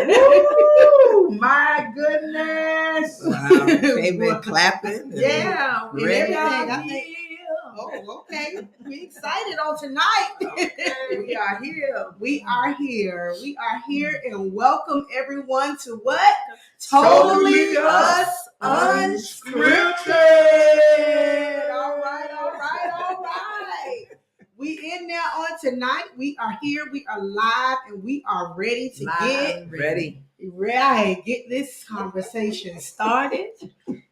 Woo, my goodness. Wow. They've been clapping. Yeah. and everything. I think. Oh, okay. We excited on tonight. Okay, we are here. We are here. We are here, and welcome everyone to what? Totally Us Unscripted. All right. We in there on tonight. We are here. We are live, and we are ready to Ready. get this conversation started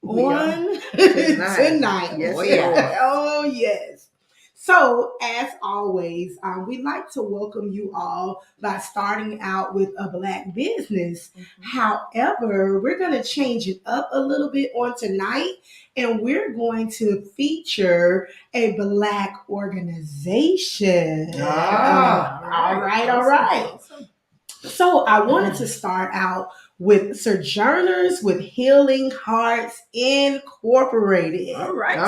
We on tonight. Yes, Oh, yes. So, as always, we like to welcome you all by starting out with a Black business. However, we're going to change it up a little bit on tonight, and we're going to feature a Black organization. All right. Awesome. So I wanted to start out with Sojourners with Healing Hearts Incorporated. All right.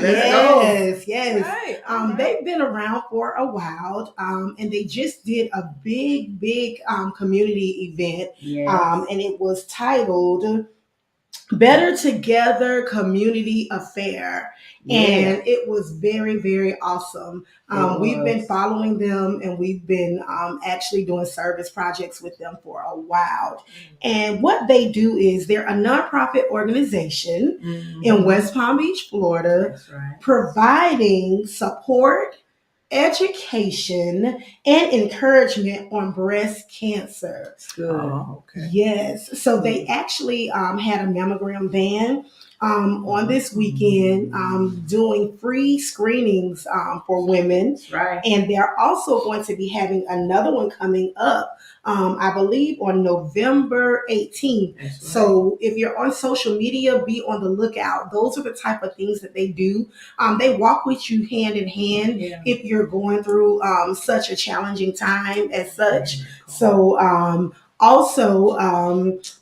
Yes. Right. They've been around for a while, and they just did a big community event, and it was titled Better Together Community Affair. And it was very awesome. We've been following them, and we've been actually doing service projects with them for a while. And what they do is they're a nonprofit organization in West Palm Beach, Florida, providing support, education, and encouragement on breast cancer. Good. Oh, okay. Yes. So they actually had a mammogram van on this weekend doing free screenings for women. Right. And they're also going to be having another one coming up, I believe, on November 18th. Right. So if you're on social media, be on the lookout. Those are the type of things that they do. They walk with you hand in hand if you're going through such a challenging time as such. So also,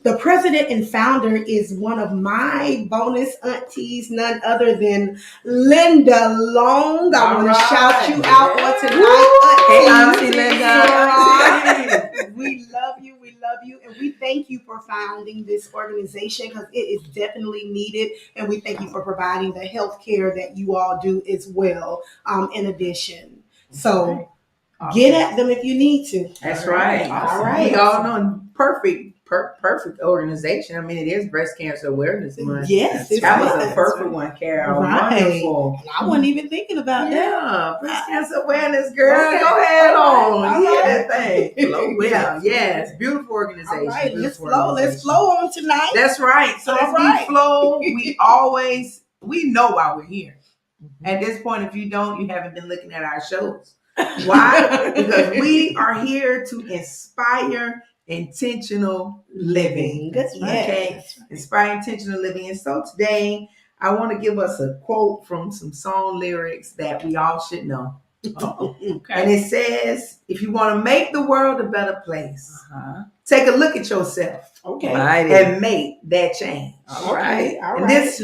the president and founder is one of my bonus aunties, none other than Linda Long. I want to shout you out on tonight. Hey, Auntie Linda. We love you, and we thank you for founding this organization because it is definitely needed, and we thank you for providing the health care that you all do as well, in addition. So get at them if you need to. That's right. All right. We all know perfect organization. I mean, it is Breast Cancer Awareness Month. Yes, that was a perfect one, Carol. Right. Wonderful. I wasn't even thinking about that. Yeah, Breast Cancer Awareness, girl. Okay. Go ahead on. All Yeah, right. that thing. Flow with it. Yes, beautiful organization. All right, Beautiful let's flow on tonight. That's right. So All as right. we flow, we know why we're here. At this point, if you don't, you haven't been looking at our shows. Why? Because we are here to inspire intentional living. Okay? Inspire intentional living. And so today, I want to give us a quote from some song lyrics that we all should know. Okay. And it says, if you want to make the world a better place, take a look at yourself. Okay. And make that change. All right. And this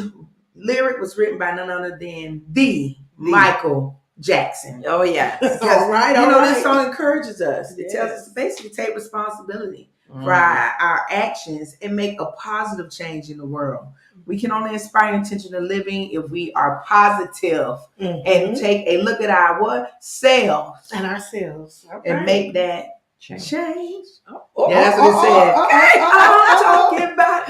lyric was written by none other than the Michael Jackson. Oh, yeah. All right. This song encourages us. It tells us to basically take responsibility for our actions and make a positive change in the world. We can only inspire intentional living if we are positive and take a look at our selves and ourselves and make that change. Oh, that's what it said. I'm talking about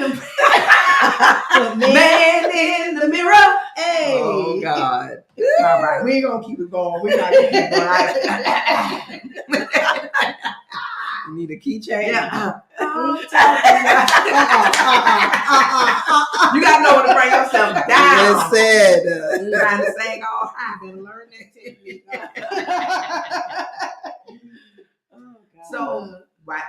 the man in the mirror. Hey. Oh, God. All right, we ain't gonna keep it going. We're not gonna keep it going. You need a key change. Yeah. You gotta know when to bring yourself down. Yes, said. You're trying to sing all high. Been learning that technique. So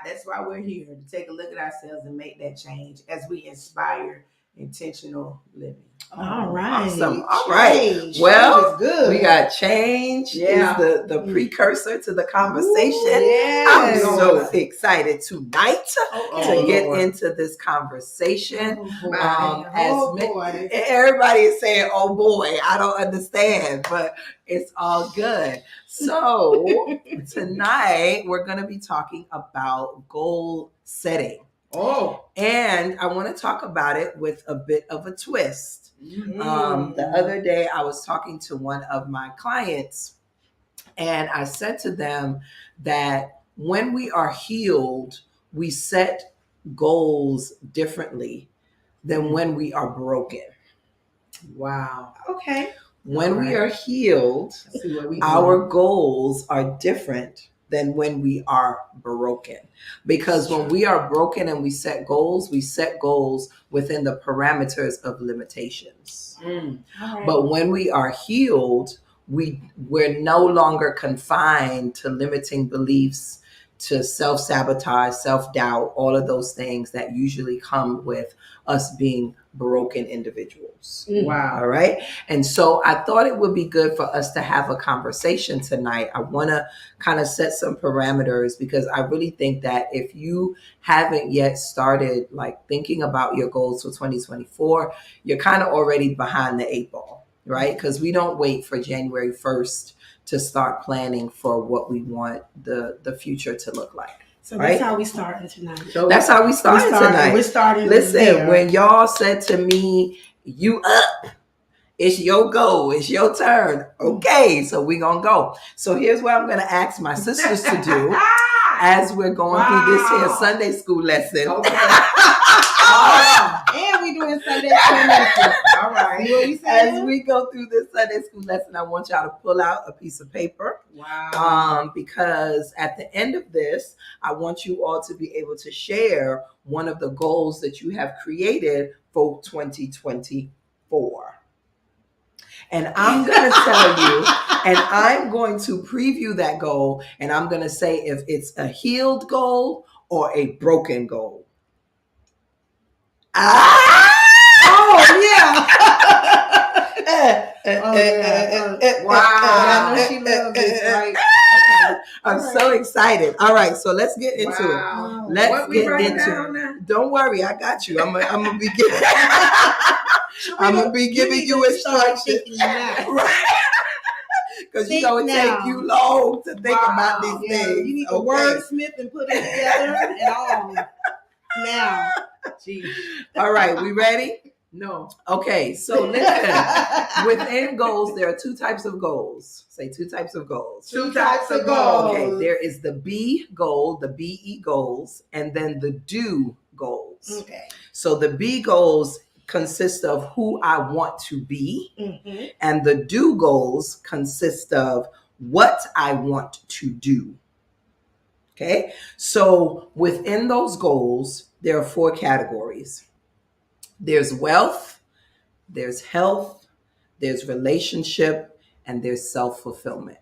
that's why we're here, to take a look at ourselves and make that change as we inspire intentional living. All right. Awesome. All right. Change. Well, Change is good. We got change Yeah. is the precursor to the conversation. Yes. I'm so excited tonight Okay. to get Lord. into this conversation. Oh, boy. As Oh, boy. everybody is saying, "Oh boy, I don't understand," but it's all good. So tonight we're going to be talking about goal setting, and I want to talk about it with a bit of a twist. The other day, I was talking to one of my clients, and I said to them that when we are healed, we set goals differently than when we are broken. Wow. Okay. When we are healed, Let's see what we our goals are different than when we are broken. Because when we are broken and we set goals within the parameters of limitations. All right. But when we are healed, we're no longer confined to limiting beliefs, to self-sabotage, self-doubt, all of those things that usually come with us being broken individuals. Wow. All right. And so I thought it would be good for us to have a conversation tonight. I want to kind of set some parameters because I really think that if you haven't yet started like thinking about your goals for 2024, you're kind of already behind the 8 ball, right? Because we don't wait for January 1st to start planning for what we want the future to look like. So Right? that's how we starting tonight. So That's how we started tonight. We're starting. Listen, there. when y'all said to me, "You up? It's your goal. It's your turn." Okay, so we're gonna go. So here's what I'm gonna ask my sisters to do as we're going through this here Sunday school lesson. Okay. And we doing Sunday school lessons. All right. See what we As saying? we go through this Sunday school lesson, I want y'all to pull out a piece of paper. Wow. Because at the end of this, I want you all to be able to share one of the goals that you have created for 2024. And I'm going to tell you, and I'm going to preview that goal, and I'm going to say if it's a healed goal or a broken goal. Wow. I know she loves this, right? I'm so excited. All right, so let's get into it. Wow. Let's What we get writing into down it. now? Don't worry, I got you. I'm gonna be giving. I'm gonna be giving you instructions, right? Because you know it take you long to think about these Yeah, things. you need to wordsmith and put it together and all. Now, Jeez. All right, we ready? No. Okay, so listen. Within goals, there are 2 types of goals. Say 2 types of goals. 2 types of goals. Okay, there is the B goal, the BE goals, and then the do goals. Okay. So the B goals consist of who I want to be, Mm-hmm. and the do goals consist of what I want to do. Okay, so within those goals, there are 4 categories. There's wealth, there's health, there's relationship, and there's self-fulfillment.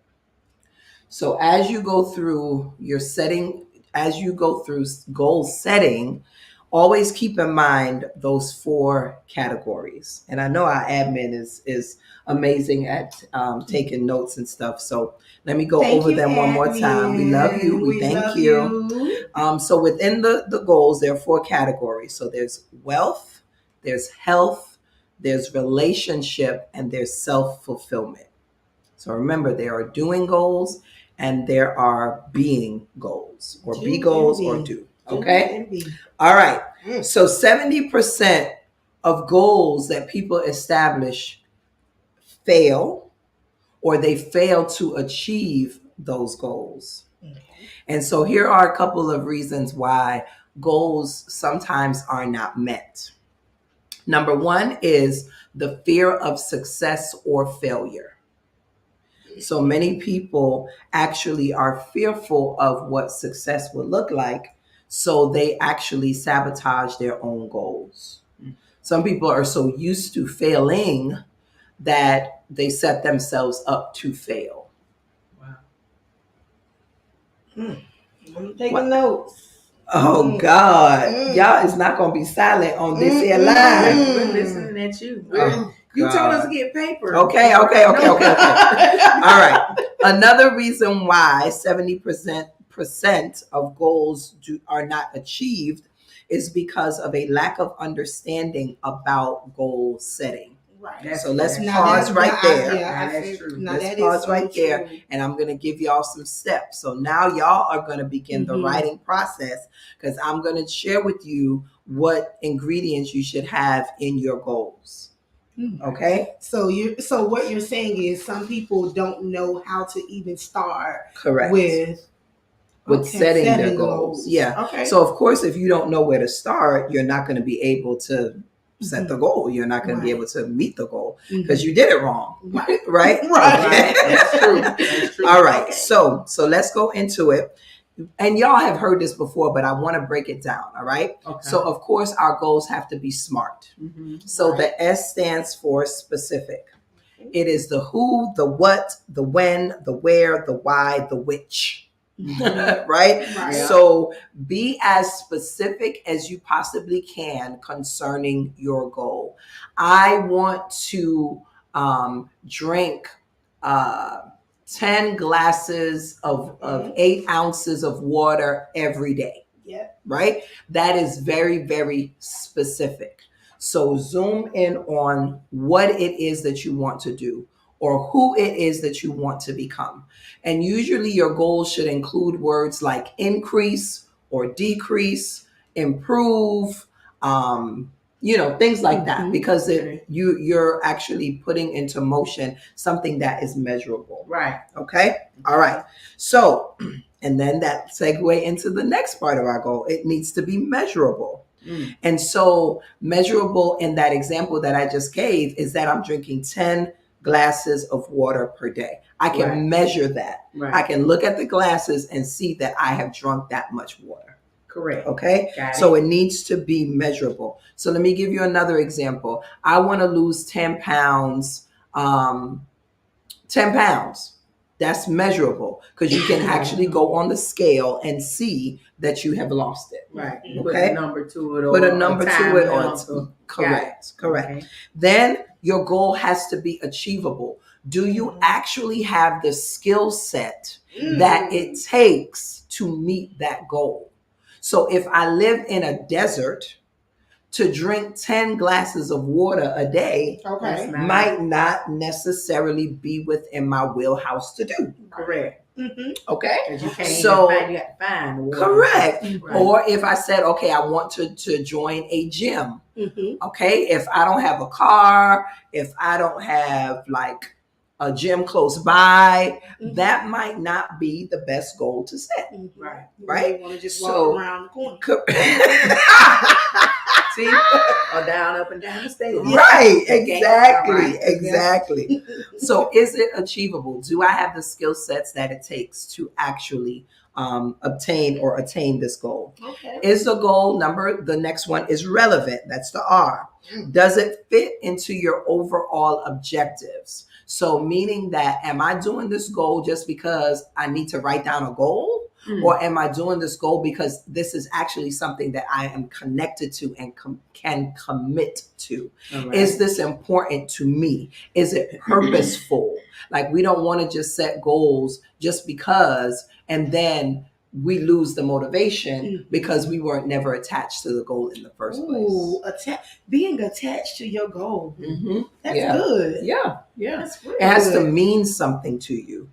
So as you go through your setting, as you go through goal setting, always keep in mind those 4 categories. And I know our admin is amazing at taking notes and stuff. So let me go over them one more time. We love you. We thank you. So within the goals, there are 4 categories. So there's wealth, there's health, there's relationship, and there's self-fulfillment. So remember, there are doing goals and there are being goals, or be goals or do. Okay? All right. So 70% of goals that people establish fail, or they fail to achieve those goals. And so here are a couple of reasons why goals sometimes are not met. Number 1 is the fear of success or failure. So many people actually are fearful of what success would look like, so they actually sabotage their own goals. Some people are so used to failing that they set themselves up to fail. Wow. I'm taking notes. Oh God, y'all is not gonna be silent on this here line. We're listening at you. Oh, You told us God. to get paper. Okay. All right. Another reason why 70% of goals are not achieved is because of a lack of understanding about goal setting. Right. So let's Now pause right there. That's true. Let's pause right there, and I'm going to give y'all some steps. So now y'all are going to begin the writing process, because I'm going to share with you what ingredients you should have in your goals. Okay. So what you're saying is some people don't know how to even start Correct. with setting their goals. Yeah. Okay. So of course, if you don't know where to start, you're not going to be able to set the goal. You're not going to be able to meet the goal because you did it wrong. Right. Right. Okay. That's true. That's true. All right. Okay. So let's go into it. And y'all have heard this before, but I want to break it down. All right. Okay. So of course, our goals have to be SMART. So the S stands for specific. It is the who, the what, the when, the where, the why, the which. Right? So be as specific as you possibly can concerning your goal. I want to drink 10 glasses of 8 ounces of water every day. Yeah. Right? That is very, very specific. So zoom in on what it is that you want to do, or who it is that you want to become. And usually your goals should include words like increase or decrease, improve, things like that, because you're actually putting into motion something that is measurable. Right. Okay. All right. So, and then that segue into the next part of our goal. It needs to be measurable. And so measurable in that example that I just gave is that I'm drinking 10 glasses of water per day. I can measure that. I can look at the glasses and see that I have drunk that much water. Correct. Okay. So it needs to be measurable. So let me give you another example. I want to lose 10 pounds. 10 pounds. That's measurable because you can actually go on the scale and see that you have lost it. Right. Okay. Put a number to it. Put a number to it. Or correct. Correct. Okay. Then your goal has to be achievable. Do you actually have the skill set that it takes to meet that goal? So if I live in a desert, to drink 10 glasses of water a day might not necessarily be within my wheelhouse to do. Correct. Okay. You can't you have to find water. Correct. Right. Or if I said, okay, I want to join a gym. Okay. If I don't have a car, if I don't have like a gym close by, that might not be the best goal to set. Right. Right. You want to just walk around the corner. See? Or down, up and down the stairs. Right. Exactly. So is it achievable? Do I have the skill sets that it takes to actually obtain or attain this goal? Okay. Is the goal the next one is relevant? That's the R. Does it fit into your overall objectives? So meaning that, am I doing this goal just because I need to write down a goal? Or am I doing this goal because this is actually something that I am connected to and can commit to? Right. Is this important to me? Is it purposeful? Like, we don't want to just set goals just because, and then we lose the motivation because we weren't never attached to the goal in the first place. Being attached to your goal. That's good. Yeah. That's really it has to mean something to you.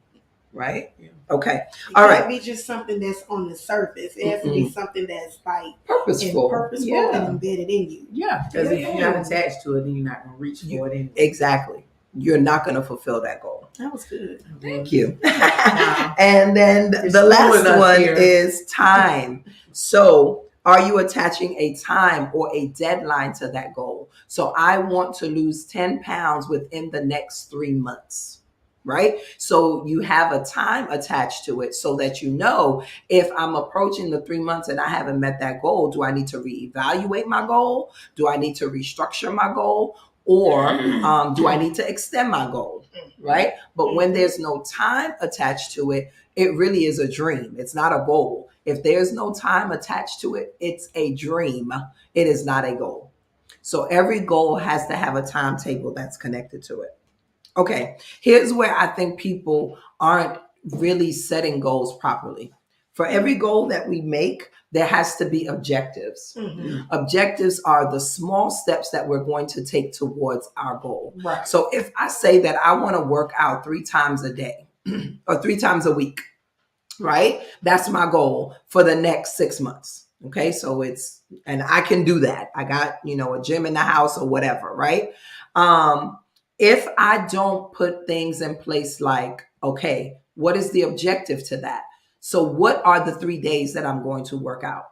Right? Yeah. Okay. All right. It can't be just something that's on the surface. It has to be something that's like purposeful and embedded in you. Yeah. Because if you're not attached to it, then you're not going to reach for it anyway. Exactly. You're not going to fulfill that goal. That was good. Thank you. And then the last one is time. So are you attaching a time or a deadline to that goal? So I want to lose 10 pounds within the next 3 months. Right? So you have a time attached to it so that you know, if I'm approaching the 3 months and I haven't met that goal, do I need to reevaluate my goal? Do I need to restructure my goal? Or do I need to extend my goal? right? But when there's no time attached to it, it really is a dream. It's not a goal. If there's no time attached to it, it's a dream. It is not a goal. So every goal has to have a timetable that's connected to it. Okay, here's where I think people aren't really setting goals properly. For every goal that we make, there has to be objectives. Mhm. Objectives are the small steps that we're going to take towards our goal. Right. So if I say that I want to work out 3 times a day or 3 times a week, right? That's my goal for the next 6 months. Okay, so and I can do that. I got, a gym in the house or whatever, right? If I don't put things in place like, okay, what is the objective to that? So what are the 3 days that I'm going to work out?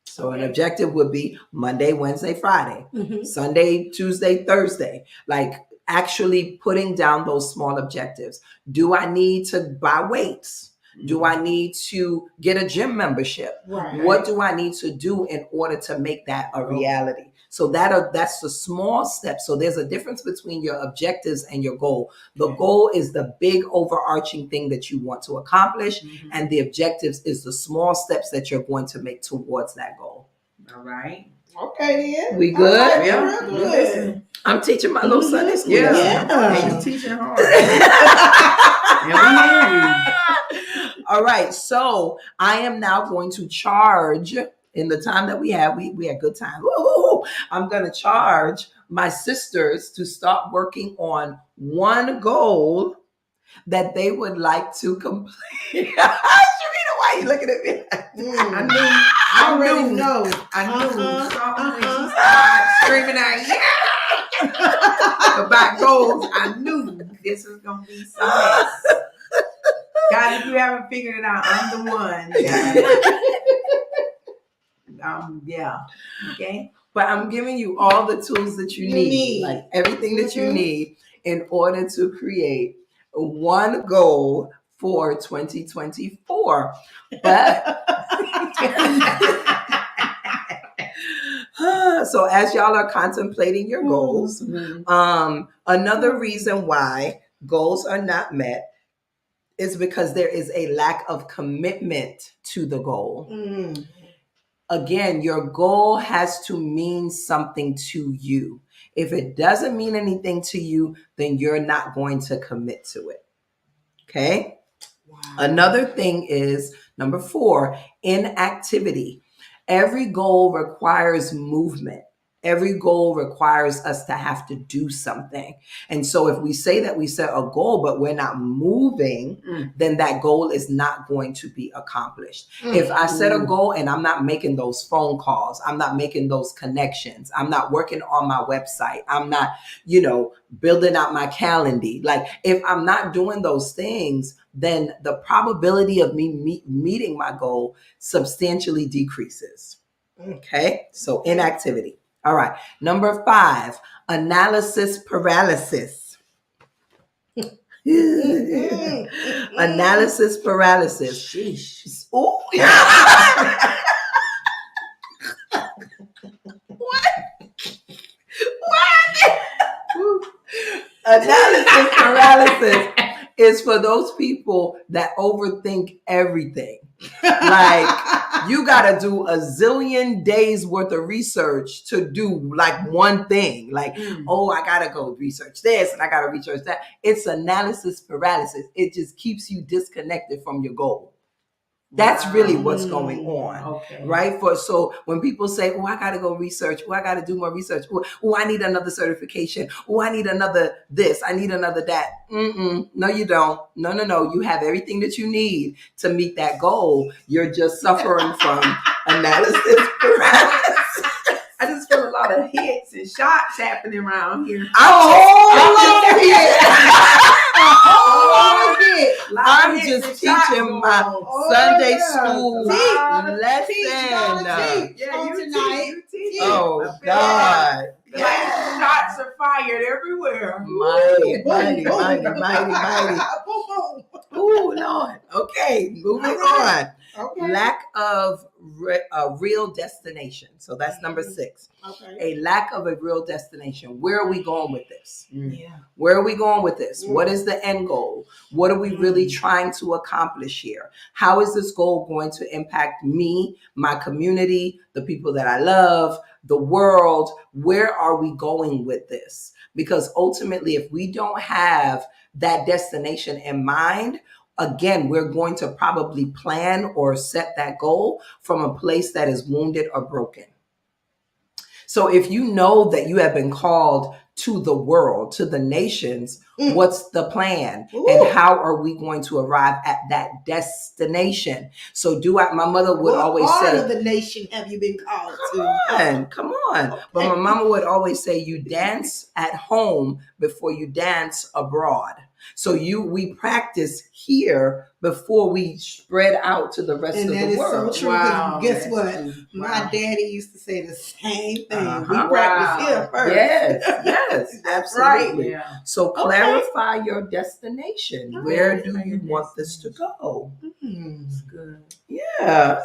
So an objective would be Monday, Wednesday, Friday, Mhm. Sunday, Tuesday, Thursday. Like actually putting down those small objectives. Do I need to buy weights? Do I need to get a gym membership? Right. What do I need to do in order to make that a reality? So that's the small steps. So there's a difference between your objectives and your goal. The goal is the big overarching thing that you want to accomplish, and the objectives is the small steps that you're going to make towards that goal. All right. Okay, then. We good? All right, Yeah. real good. I'm teaching my little Sunday school. Yeah. lesson. And you teaching hard. And we hear you. All right. So I am now going to charge in the time that we have. We had good time. Woo! I'm going to charge my sisters to start working on one goal that they would like to complete. Sharita, why are you looking at me? I knew. I already know. I knew. Uh-huh. When she started screaming out, yeah, about goals, I knew this was gonna be some mess. Guys, if you haven't figured it out, I'm the one. Yeah. Okay. But I'm giving you all the tools that you need, like everything that you need in order to create one goal for 2024. But so as y'all are contemplating your goals, another reason why goals are not met is because there is a lack of commitment to the goal. Mm. Again, your goal has to mean something to you. If it doesn't mean anything to you, then you're not going to commit to it. Okay? Wow. Another thing is number 4, inactivity. Every goal requires movement. Every goal requires us to have to do something. And so if we say that we set a goal, but we're not moving, then that goal is not going to be accomplished. If I set a goal and I'm not making those phone calls, I'm not making those connections, I'm not working on my website, I'm not, building out my calendar. Like if I'm not doing those things, then the probability of me meeting my goal substantially decreases. Okay. So inactivity. All right. Number 5, analysis paralysis. Analysis paralysis. Sheesh. Ooh. What? Analysis paralysis is for those people that overthink everything. Like you got to do a zillion days worth of research to do like one thing. Like, oh, I got to go research this and I got to research that. It's analysis paralysis. It just keeps you disconnected from your goal. That's really what's going on. Okay. Right? So when people say, oh, I got to go research. Oh, I got to do more research. Oh, I need another certification. Oh, I need another this. I need another that. No, you don't. No. You have everything that you need to meet that goal. You're just suffering from analysis paralysis. I just feel a lot of hits and shots happening around here. I'm just teaching my Sunday school lesson. You teach. Oh, God. Like shots are fired everywhere. Mighty. Ooh, Lord. Okay, moving on. Okay. Lack of a real destination. So that's number 6. Okay. A lack of a real destination. Where are we going with this? Yeah. Where are we going with this? What is the end goal? What are we really trying to accomplish here? How is this goal going to impact me, my community, the people that I love, the world? Where are we going with this? Because ultimately, if we don't have that destination in mind, again, we're going to probably plan or set that goal from a place that is wounded or broken. So if you know that you have been called to the world, to the nations, what's the plan? And how are we going to arrive at that destination? So my mother would always say, part of the nation have you been called to? Come on. Okay. But my mama would always say, you dance at home before you dance abroad. So we practice here before we spread out to the rest of the world. And that is so true. Wow, guess what? True. My daddy used to say the same thing. Uh-huh. We practice here first. Yes, absolutely. Yeah. So clarify your destination. Okay. Where do you want this to go? That's good. Yeah.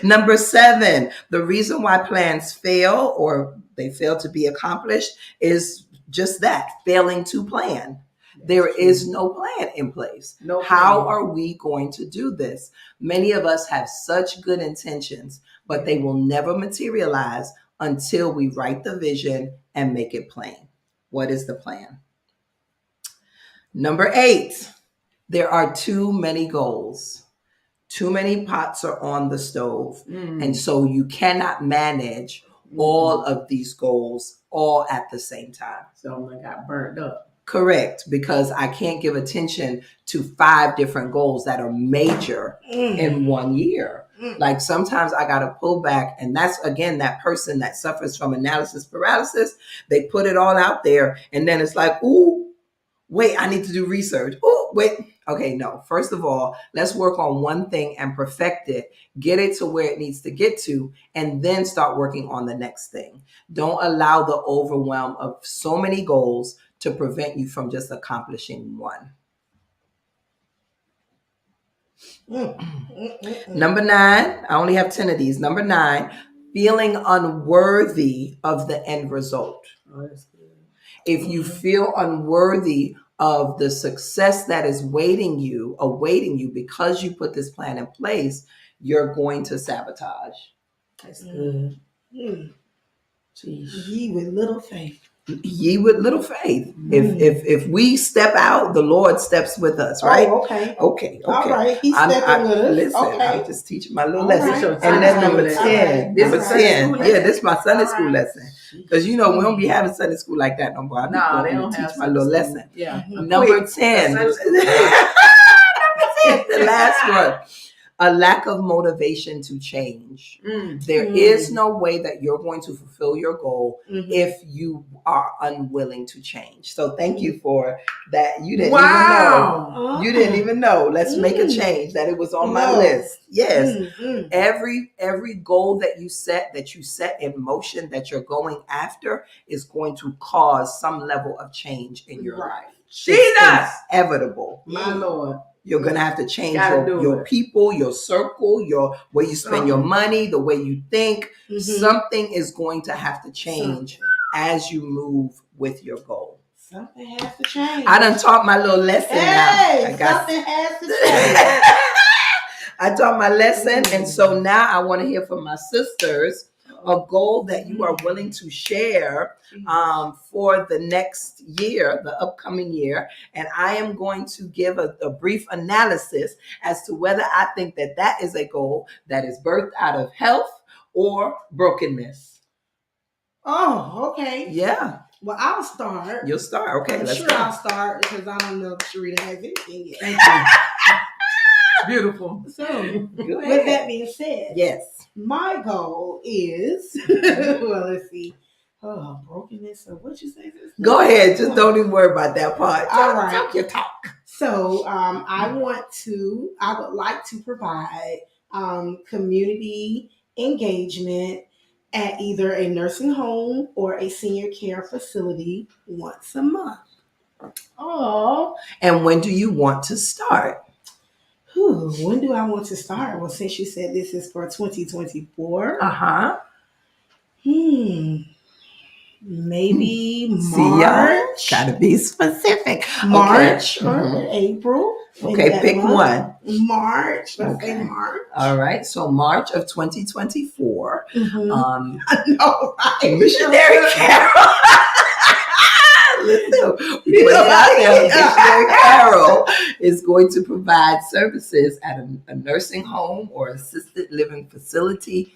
Number 7, the reason why plans fail or they fail to be accomplished is just that, failing to plan. There is no plan in place. No How plan. are we going to do this? Many of us have such good intentions, but they will never materialize until we write the vision and make it plain. What is the plan? Number 8, there are too many goals. Too many pots are on the stove. And so you cannot manage all of these goals all at the same time. So I got burnt up. Correct, because I can't give attention to 5 different goals that are major in 1 year. Like sometimes I got to pull back, and that's again that person that suffers from analysis paralysis. They put it all out there, and then it's like, ooh, wait, I need to do research. Ooh, wait. Okay, no. First of all, let's work on one thing and perfect it, get it to where it needs to get to, and then start working on the next thing. Don't allow the overwhelm of so many goals to prevent you from just accomplishing one. Number 9, I only have 10 of these. Number 9, feeling unworthy of the end result. Oh, that's good. If you feel unworthy of the success that is awaiting you because you put this plan in place, you're going to sabotage. That's good. Ye with little faith. Ye with little faith. If we step out, the Lord steps with us, right? Oh, okay. Okay. All right. He's stepping with us. Listen, Okay. I'm just teaching my little All lesson. right. And then number All 10. right. Number This is Sunday 10. school Yeah, lesson. this is my Sunday school All right. lesson. Because we don't be having Sunday school like that no more. I'm No, they going don't to have teach my little Sunday lesson. school. Yeah. Number 10. Sunday school. The last one. A lack of motivation to change. There is no way that you're going to fulfill your goal if you are unwilling to change. So thank you for that. You didn't even know. You didn't even know. Let's make a change that it was on my list. Yes. Every goal that you set in motion that you're going after is going to cause some level of change in your life. Jesus. It's inevitable. My Lord. You're going to have to change Gotta your people, your circle, your where you spend your money, the way you think. Something is going to have to change as you move with your goal. Something has to change. I done taught my little lesson now. Something has to change. I taught my lesson, and so now I want to hear from my sisters a goal that you are willing to share for the next year, the upcoming year. And I am going to give a brief analysis as to whether I think that is a goal that is birthed out of health or brokenness. Oh, okay. Yeah. Well, I'll start. You'll start. Okay, let's go. I'll start because I don't know if Sharita has anything yet. Thank you. Beautiful. So, Go ahead. with that being said, Yes. my goal is, well, let's see. Oh, brokenness. So what you say? Go ahead. Just don't even worry about that part. All right. Talk your talk. So I would like to provide community engagement at either a nursing home or a senior care facility once a month. Oh. And when do you want to start? When do I want to start? Well, since you said this is for 2024, maybe March. Gotta be specific. March or Mhm. April. Okay, pick one. March. Let's say Okay. March. All right. So March of 2024. I know, right? Missionary Carol. Listen, we put it out there. Missionary Carol is going to provide services at a nursing home or assisted living facility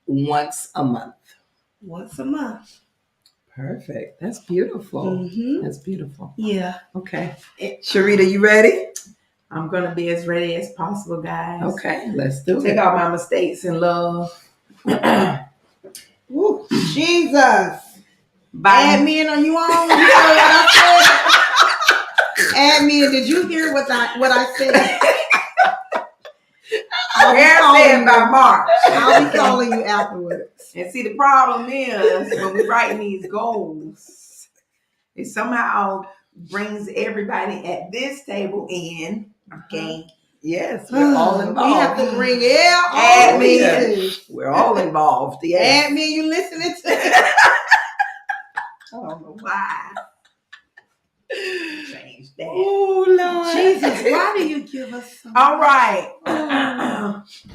once a month. Once a month. Perfect. That's beautiful. Mm-hmm. That's beautiful. Yeah. Okay. Sharita, you ready? I'm gonna be as ready as possible, guys. Okay, let's do Take it. all my mistakes in love. Woo, Jesus. Bye. Admin, are you on? You heard what I said? Admin, did you hear what I said? Said by March. I'll be calling you afterwards. And see, the problem is when we're writing these goals, it somehow brings everybody at this table in. Okay. Yes, we're all involved. We have to bring all Admin. pieces. We're all involved. Yes. Admin, you listening to it? I don't know why. Change that. Oh, Lord. Jesus, why do you give us so All right.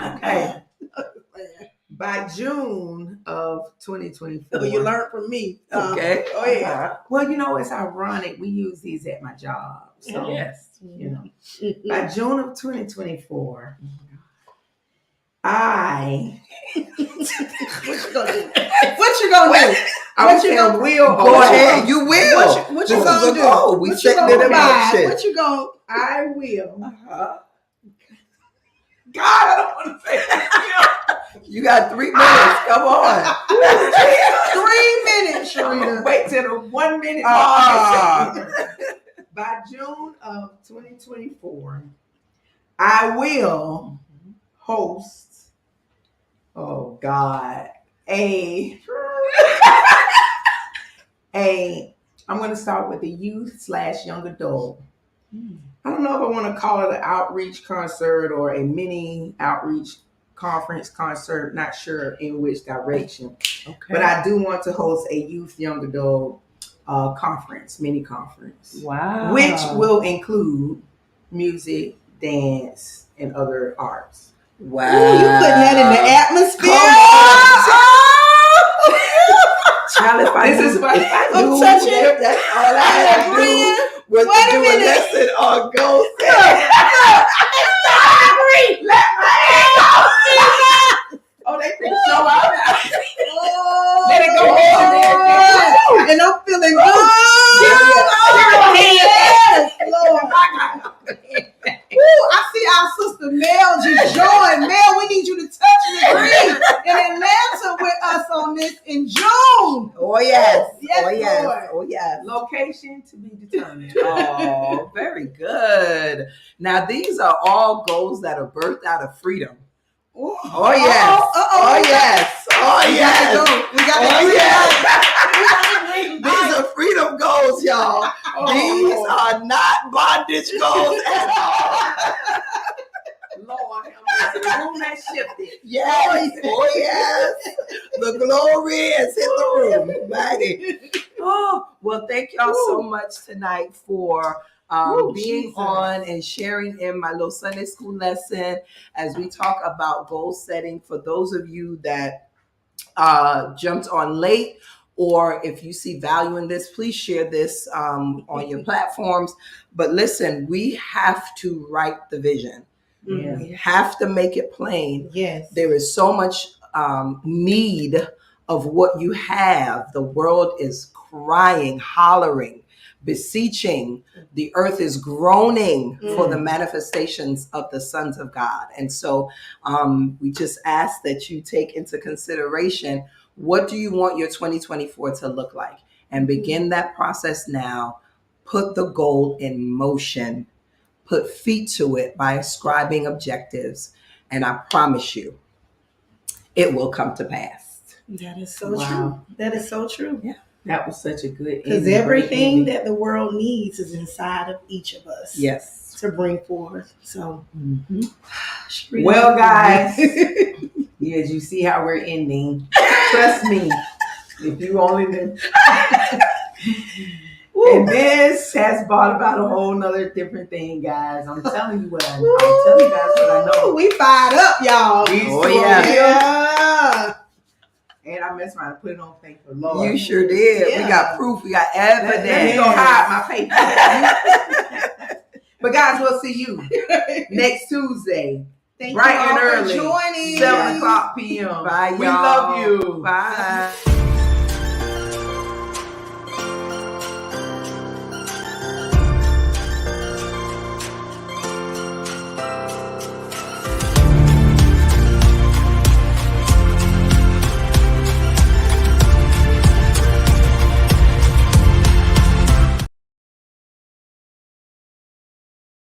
Okay. By June of 2024. Oh, you learned from me. Okay. Oh, yeah. Well, you know, it's ironic. We use these at my job. So, Yes. you know, by June of 2024, I. What you gonna do? What you gonna do? What you gonna will? Go ahead. You will. What you This gonna is a do? goal. We What you set gonna it in provide? motion. What you gonna? I will. God, I don't want to say that. You got 3 minutes. Come on. 3 minutes, I'm gonna Sharita. wait till the 1 minute mark. By June of 2024, I will host. Oh God, I'm going to start with the youth/young adult. I don't know if I want to call it an outreach concert or a mini outreach conference concert. Not sure in which direction. Okay. But I do want to host a youth young adult conference, mini conference, Wow. which will include music, dance, and other arts. Wow. Ooh, you putting that in the atmosphere. Child, if I This knew- is what if I I'm knew touching. that, that's all I had to Agreeing. do was Wait to a do a minute. lesson on goal setting. Oh, they can show out. Oh, Let it go on. and I'm feeling good. Yes, Lord. Ooh, I see our sister Mel just joined. Mel, we need you to touch and agree in Atlanta with us on this in June. Oh yes. Yes, oh yes. Lord. Oh yes. Location to be determined. Oh, very good. Now these are all goals that are birthed out of freedom. Ooh. Oh yes. Oh yes. Oh We yes. got to go. We got to Oh agree. yes. These are freedom goals, y'all. These are not bondage goals at all. Lord, the room has shifted. Yes. Oh yes. The glory has hit the room. Mighty. Oh, well, thank y'all so much tonight for being Jesus. on and sharing in my little Sunday school lesson as we talk about goal setting. For those of you that jumped on late, or if you see value in this, please share this on your platforms. But listen, we have to write the vision. Yeah. We have to make it plain. Yes. There is so much need of what you have. The world is crying, hollering, beseeching. The earth is groaning for the manifestations of the sons of God. And so we just ask that you take into consideration, what do you want your 2024 to look like? And begin that process now. Put the goal in motion. Put feet to it by ascribing objectives. And I promise you, it will come to pass. That is so Wow. true. That is so true. Yeah. That was such a good Because ending. everything that the world needs is inside of each of us. Yes. to bring forth. So, Well, guys, as you see how we're ending, trust me, if you only knew. And this has brought about a whole nother different thing, guys. I'm telling you what I'm telling you guys what I know. We fired up, y'all. Yeah. And I messed around and put it on Facebook. Lord. You sure did. Yeah. We got proof. We got evidence. Let me go hide my paper. But guys, we'll see you next Tuesday. Thank Bright you all and for early. joining. 7:00 p.m. Bye, y'all. We love you. Bye.